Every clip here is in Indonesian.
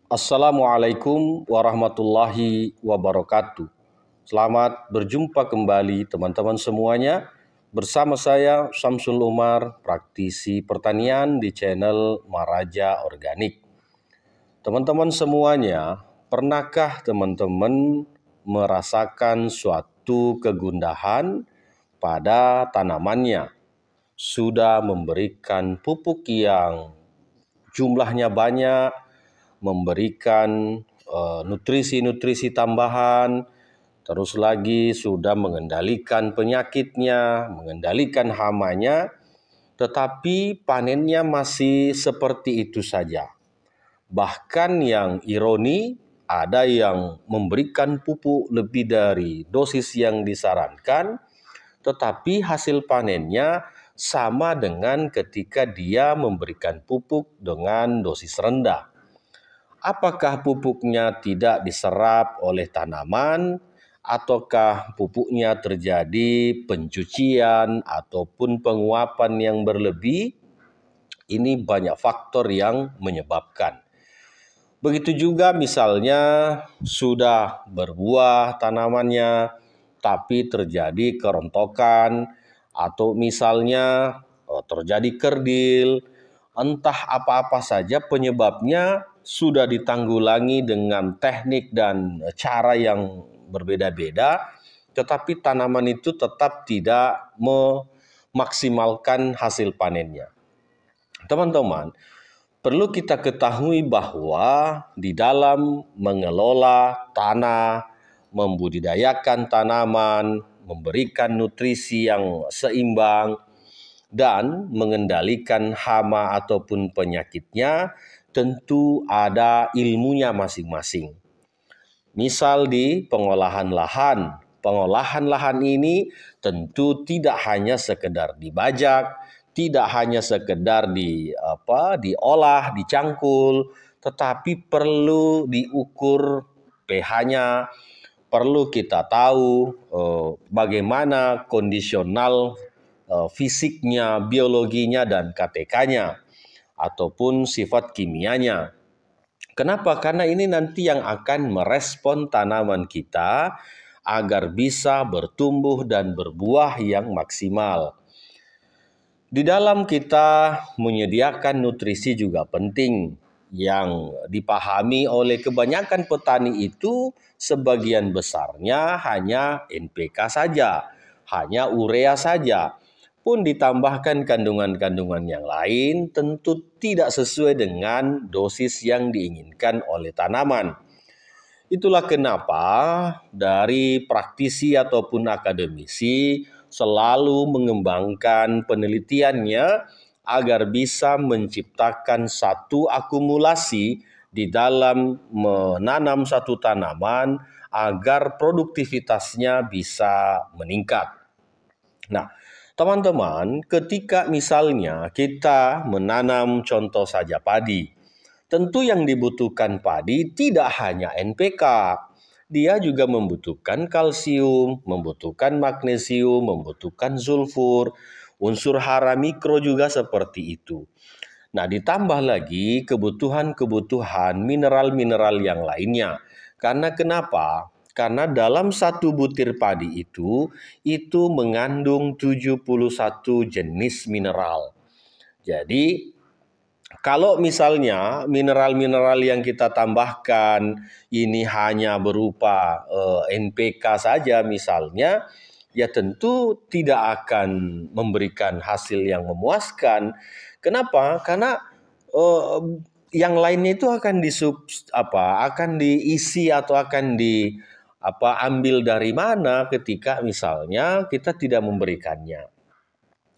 Assalamualaikum warahmatullahi wabarakatuh. Selamat berjumpa kembali teman-teman semuanya. Bersama saya Samsul Umar, praktisi pertanian di channel Maraja Organik. Teman-teman semuanya, pernahkah teman-teman merasakan suatu kegundahan pada tanamannya? Sudah memberikan pupuk yang jumlahnya banyak, memberikan nutrisi-nutrisi tambahan, terus lagi sudah mengendalikan penyakitnya, mengendalikan hamanya, tetapi panennya masih seperti itu saja. Bahkan yang ironi, ada yang memberikan pupuk lebih dari dosis yang disarankan, tetapi hasil panennya sama dengan ketika dia memberikan pupuk dengan dosis rendah. Apakah pupuknya tidak diserap oleh tanaman, ataukah pupuknya terjadi pencucian ataupun penguapan yang berlebih? Ini banyak faktor yang menyebabkan. Begitu juga misalnya sudah berbuah tanamannya, tapi terjadi kerontokan, atau misalnya terjadi kerdil, entah apa-apa saja penyebabnya sudah ditanggulangi dengan teknik dan cara yang berbeda-beda, tetapi tanaman itu tetap tidak memaksimalkan hasil panennya. Teman-teman, perlu kita ketahui bahwa di dalam mengelola tanah, membudidayakan tanaman, memberikan nutrisi yang seimbang, dan mengendalikan hama ataupun penyakitnya, tentu ada ilmunya masing-masing. Misal di pengolahan lahan. Pengolahan lahan ini tentu tidak hanya sekedar dibajak, tidak hanya sekedar diolah, dicangkul, tetapi perlu diukur pH-nya, perlu kita tahu bagaimana kondisional fisiknya, biologinya, dan KTK-nya ataupun sifat kimianya. Kenapa? Karena ini nanti yang akan merespon tanaman kita agar bisa bertumbuh dan berbuah yang maksimal. Di dalam kita menyediakan nutrisi juga penting. Yang dipahami oleh kebanyakan petani itu sebagian besarnya hanya NPK saja, hanya urea saja. Pun ditambahkan kandungan-kandungan yang lain tentu tidak sesuai dengan dosis yang diinginkan oleh tanaman. Itulah kenapa dari praktisi ataupun akademisi selalu mengembangkan penelitiannya agar bisa menciptakan satu akumulasi di dalam menanam satu tanaman agar produktivitasnya bisa meningkat. Nah, teman-teman, ketika misalnya kita menanam contoh saja padi, tentu yang dibutuhkan padi tidak hanya NPK, dia juga membutuhkan kalsium, membutuhkan magnesium, membutuhkan sulfur, unsur hara mikro juga seperti itu. Nah, ditambah lagi kebutuhan-kebutuhan mineral-mineral yang lainnya. Karena kenapa? Karena dalam satu butir padi itu mengandung 71 jenis mineral. Jadi, kalau misalnya mineral-mineral yang kita tambahkan ini hanya berupa NPK saja misalnya, ya tentu tidak akan memberikan hasil yang memuaskan. Kenapa? Karena yang lainnya itu akan diisi atau akan ambil dari mana ketika misalnya kita tidak memberikannya.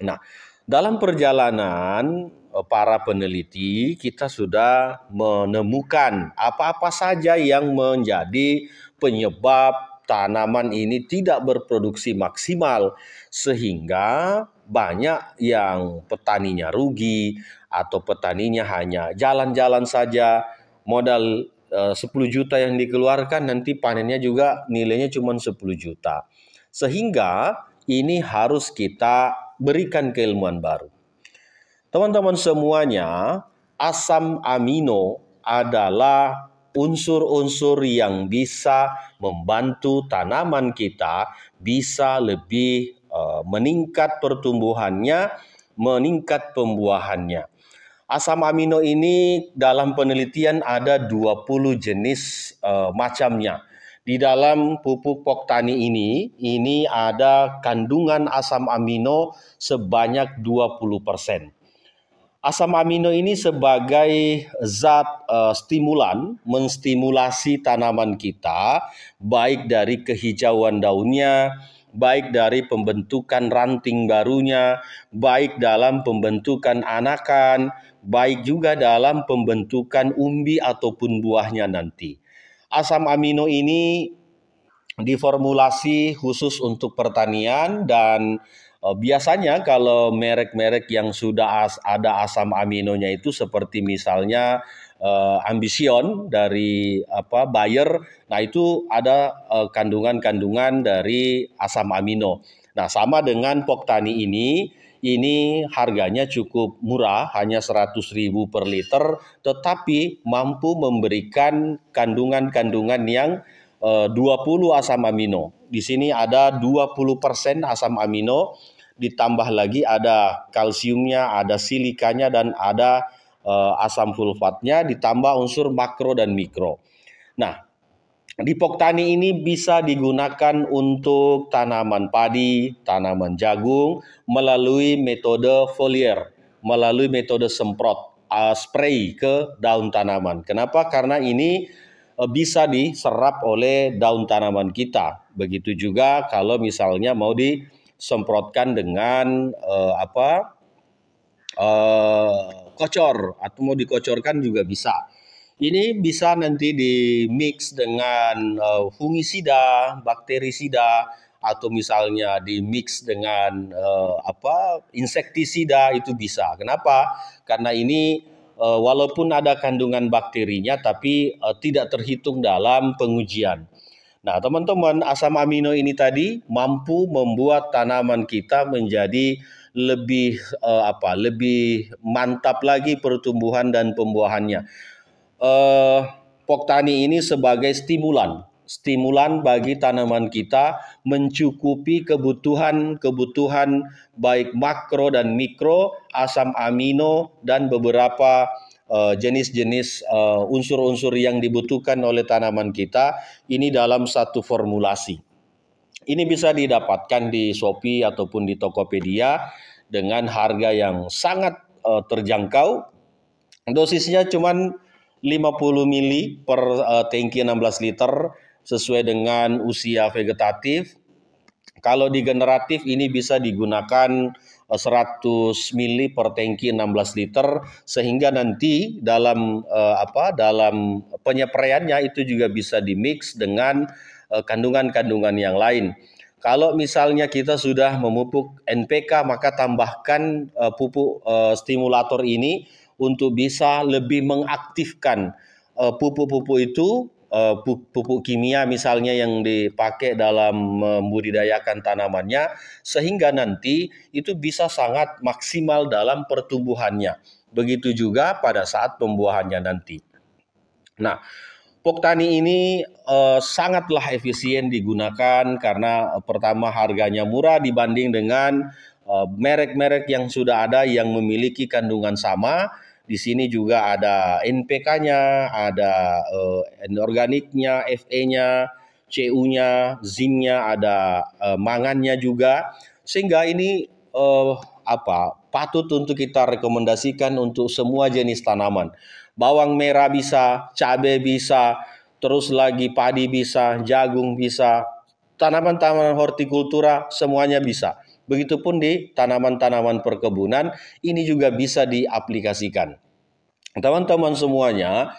Nah, dalam perjalanan para peneliti kita sudah menemukan apa-apa saja yang menjadi penyebab tanaman ini tidak berproduksi maksimal sehingga banyak yang petaninya rugi atau petaninya hanya jalan-jalan saja, modal 10 juta yang dikeluarkan nanti panennya juga nilainya cuma 10 juta. Sehingga ini harus kita berikan keilmuan baru. Teman-teman semuanya, asam amino adalah unsur-unsur yang bisa membantu tanaman kita bisa lebih meningkat pertumbuhannya, meningkat pembuahannya. Asam amino ini dalam penelitian ada 20 jenis macamnya. Di dalam pupuk pok tani ini ada kandungan asam amino sebanyak 20%. Asam amino ini sebagai zat stimulan, menstimulasi tanaman kita, baik dari kehijauan daunnya, baik dari pembentukan ranting barunya, baik dalam pembentukan anakan, baik juga dalam pembentukan umbi ataupun buahnya nanti. Asam amino ini diformulasi khusus untuk pertanian dan biasanya kalau merek-merek yang sudah ada asam aminonya itu seperti misalnya Ambition dari Bayer, nah itu ada kandungan-kandungan dari asam amino. Nah, sama dengan Pok Tani ini harganya cukup murah, hanya 100.000 per liter, tetapi mampu memberikan kandungan-kandungan yang 20 asam amino. Di sini ada 20% asam amino, ditambah lagi ada kalsiumnya, ada silikanya, dan ada asam sulfatnya, ditambah unsur makro dan mikro. Nah, di Pok Tani ini bisa digunakan untuk tanaman padi, tanaman jagung, melalui metode foliar, melalui metode semprot, spray ke daun tanaman. Kenapa? Karena ini bisa diserap oleh daun tanaman kita. Begitu juga kalau misalnya mau disemprotkan dengan kocor atau mau dikocorkan juga bisa. Ini bisa nanti di mix dengan fungisida, bakterisida, atau misalnya di mix dengan insektisida, itu bisa. Kenapa? Karena ini walaupun ada kandungan bakterinya tapi tidak terhitung dalam pengujian. Nah, teman-teman, asam amino ini tadi mampu membuat tanaman kita menjadi lebih lebih mantap lagi pertumbuhan dan pembuahannya. Pok Tani ini sebagai stimulan bagi tanaman kita mencukupi kebutuhan baik makro dan mikro, asam amino, dan beberapa jenis-jenis unsur-unsur yang dibutuhkan oleh tanaman kita ini dalam satu formulasi. Ini bisa didapatkan di Shopee ataupun di Tokopedia dengan harga yang sangat terjangkau. Dosisnya cuma 50 mili per tangki 16 liter sesuai dengan usia vegetatif. Kalau di generatif ini bisa digunakan 100 mili per tangki 16 liter sehingga nanti dalam dalam penyepraiannya itu juga bisa dimix dengan kandungan-kandungan yang lain. Kalau misalnya kita sudah memupuk NPK, maka tambahkan pupuk stimulator ini untuk bisa lebih mengaktifkan pupuk-pupuk itu, pupuk kimia misalnya yang dipakai dalam membudidayakan tanamannya, sehingga nanti itu bisa sangat maksimal dalam pertumbuhannya. Begitu juga pada saat pembuahannya nanti. Nah, Pok Tani ini sangatlah efisien digunakan karena pertama harganya murah dibanding dengan merek-merek yang sudah ada yang memiliki kandungan sama. Di sini juga ada NPK-nya, ada inorganiknya, Fe-nya, Cu-nya, zinc-nya, ada mangannya juga. Sehingga ini patut untuk kita rekomendasikan untuk semua jenis tanaman. Bawang merah bisa, cabai bisa, terus lagi padi bisa, jagung bisa, tanaman-tanaman hortikultura semuanya bisa. Begitupun di tanaman-tanaman perkebunan ini juga bisa diaplikasikan. Teman-teman semuanya,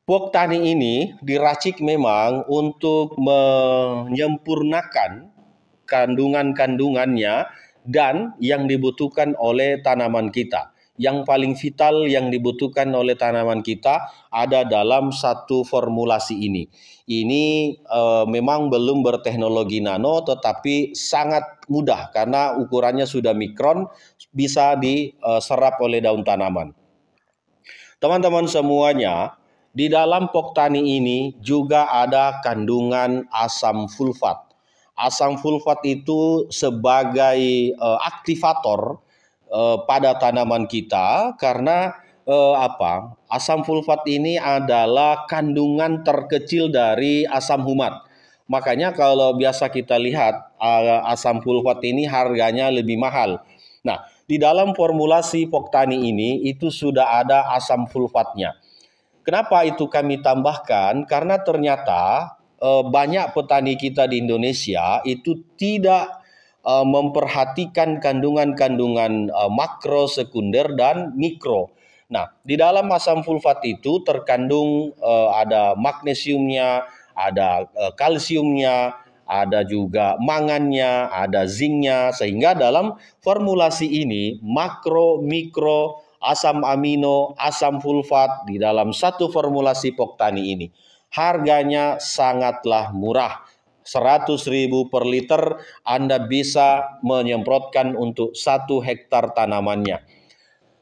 Pok Tani ini diracik memang untuk menyempurnakan kandungan-kandungannya dan yang dibutuhkan oleh tanaman kita. Yang paling vital yang dibutuhkan oleh tanaman kita ada dalam satu formulasi ini. Ini memang belum berteknologi nano tetapi sangat mudah karena ukurannya sudah mikron, bisa diserap oleh daun tanaman. Teman-teman semuanya, di dalam Poktani ini juga ada kandungan asam sulfat. Asam sulfat itu sebagai aktivator pada tanaman kita karena asam sulfat ini adalah kandungan terkecil dari asam humat. Makanya kalau biasa kita lihat asam sulfat ini harganya lebih mahal. Nah, di dalam formulasi Poktani ini itu sudah ada asam sulfatnya. Kenapa itu kami tambahkan? Karena ternyata banyak petani kita di Indonesia itu tidak memperhatikan kandungan-kandungan makro, sekunder, dan mikro. Nah, di dalam asam sulfat itu terkandung ada magnesiumnya, ada kalsiumnya, ada juga mangannya, ada zinknya, sehingga dalam formulasi ini makro, mikro, asam amino, asam sulfat di dalam satu formulasi Poktani ini harganya sangatlah murah. 100.000 per liter Anda bisa menyemprotkan untuk 1 hektar tanamannya.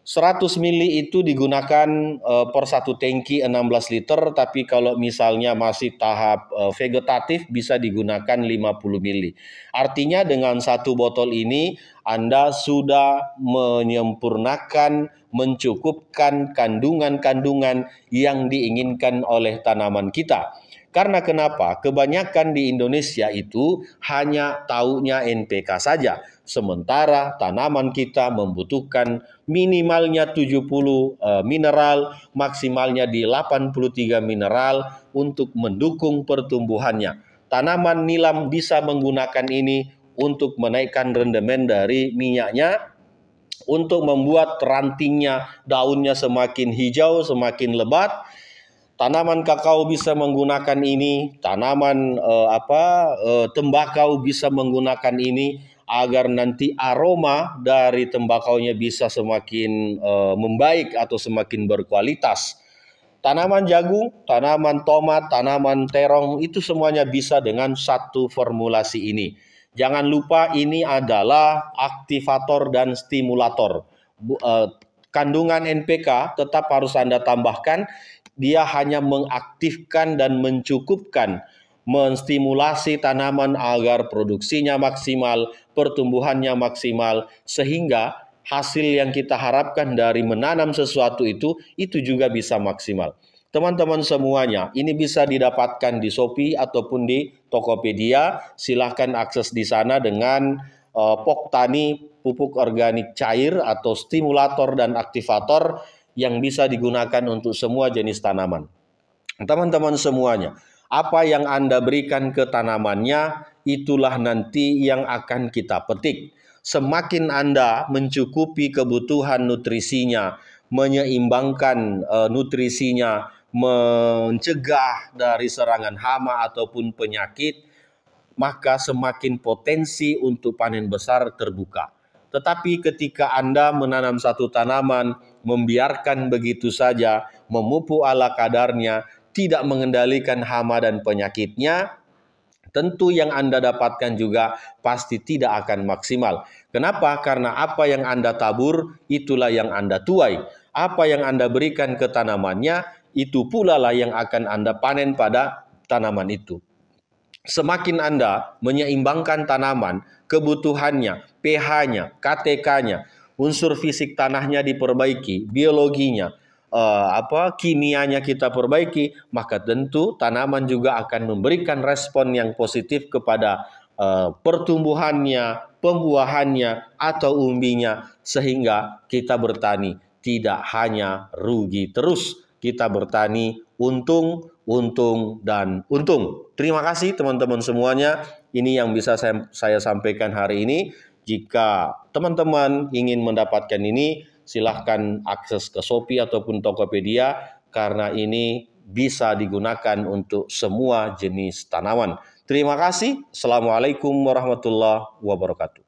100 mili itu digunakan per satu tangki 16 liter, tapi kalau misalnya masih tahap vegetatif bisa digunakan 50 mili. Artinya dengan satu botol ini Anda sudah menyempurnakan, mencukupkan kandungan-kandungan yang diinginkan oleh tanaman kita. Karena kenapa? Kebanyakan di Indonesia itu hanya taunya NPK saja. Sementara tanaman kita membutuhkan minimalnya 70 mineral, maksimalnya di 83 mineral untuk mendukung pertumbuhannya. Tanaman nilam bisa menggunakan ini untuk menaikkan rendemen dari minyaknya, untuk membuat rantingnya, daunnya semakin hijau, semakin lebat. Tanaman kakao bisa menggunakan ini, tanaman tembakau bisa menggunakan ini agar nanti aroma dari tembakaunya bisa semakin membaik atau semakin berkualitas. Tanaman jagung, tanaman tomat, tanaman terong itu semuanya bisa dengan satu formulasi ini. Jangan lupa ini adalah aktivator dan stimulator. Kandungan NPK tetap harus Anda tambahkan. Dia hanya mengaktifkan dan mencukupkan, menstimulasi tanaman agar produksinya maksimal, pertumbuhannya maksimal, sehingga hasil yang kita harapkan dari menanam sesuatu itu juga bisa maksimal. Teman-teman semuanya, ini bisa didapatkan di Shopee ataupun di Tokopedia. Silahkan akses di sana dengan Poktani, pupuk organik cair atau stimulator dan aktivator yang bisa digunakan untuk semua jenis tanaman. Teman-teman semuanya, apa yang Anda berikan ke tanamannya, itulah nanti yang akan kita petik. Semakin Anda mencukupi kebutuhan nutrisinya, menyeimbangkan nutrisinya, mencegah dari serangan hama ataupun penyakit, maka semakin potensi untuk panen besar terbuka. Tetapi ketika Anda menanam satu tanaman, membiarkan begitu saja, memupuk ala kadarnya, tidak mengendalikan hama dan penyakitnya, tentu yang Anda dapatkan juga pasti tidak akan maksimal. Kenapa? Karena apa yang Anda tabur, itulah yang Anda tuai. Apa yang Anda berikan ke tanamannya, itu pula lah yang akan Anda panen pada tanaman itu. Semakin Anda menyeimbangkan tanaman, kebutuhannya, pH-nya, KTK-nya, unsur fisik tanahnya diperbaiki, biologinya, kimianya kita perbaiki, maka tentu tanaman juga akan memberikan respon yang positif kepada pertumbuhannya, pembuahannya, atau umbinya, sehingga kita bertani tidak hanya rugi terus, kita bertani untung, dan untung. Terima kasih teman-teman semuanya. Ini yang bisa saya sampaikan hari ini. Jika teman-teman ingin mendapatkan ini, silahkan akses ke Shopee ataupun Tokopedia, karena ini bisa digunakan untuk semua jenis tanaman. Terima kasih. Assalamualaikum warahmatullahi wabarakatuh.